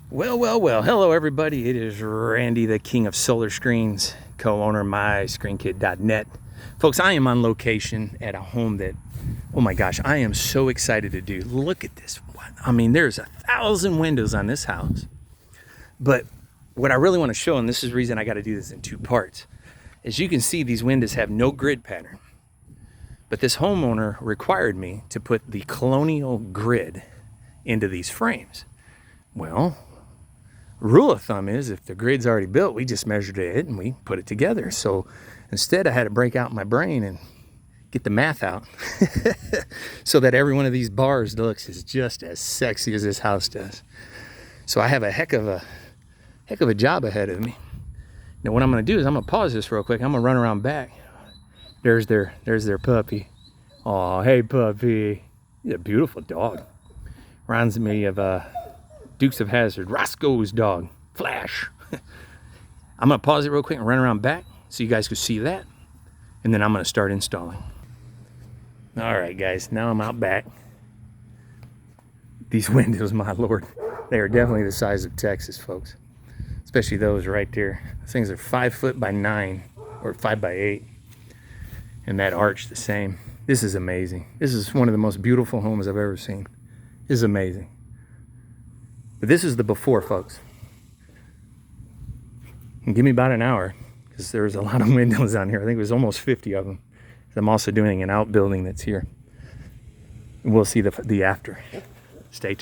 Well, hello everybody. It is Randy, the king of solar screens, co-owner of myscreenkit.net. Folks, I am on location at a home that, oh my gosh, I am so excited to do. Look at this. I mean, there's 1,000 windows on this house. But what I really want to show, and this is the reason I got to do this in two parts, as you can see, these windows have no grid pattern. But this homeowner required me to put the colonial grid into these frames. Well, rule of thumb is if the grid's already built, we just measured it and we put it together. So instead I had to break out my brain and get the math out so that every one of these bars looks is just as sexy as this house does. So I have a heck of a job ahead of me. Now what I'm gonna do is I'm gonna pause this real quick. I'm gonna run around back. There's their puppy. Oh, hey puppy. He's a beautiful dog. Reminds me of Dukes of Hazzard, Roscoe's dog, Flash. I'm gonna pause it real quick and run around back so you guys can see that. And then I'm gonna start installing. All right, guys, now I'm out back. These windows, my Lord, they are definitely the size of Texas, folks. Especially those right there. Those things are 5 foot by 9 or 5 by 8. And that arch the same. This is amazing. This is one of the most beautiful homes I've ever seen. This is amazing. But this is the before, folks. And give me about an hour, because there's a lot of windows on here. I think there's almost 50 of them. I'm also doing an outbuilding that's here. And we'll see the after. Stay tuned.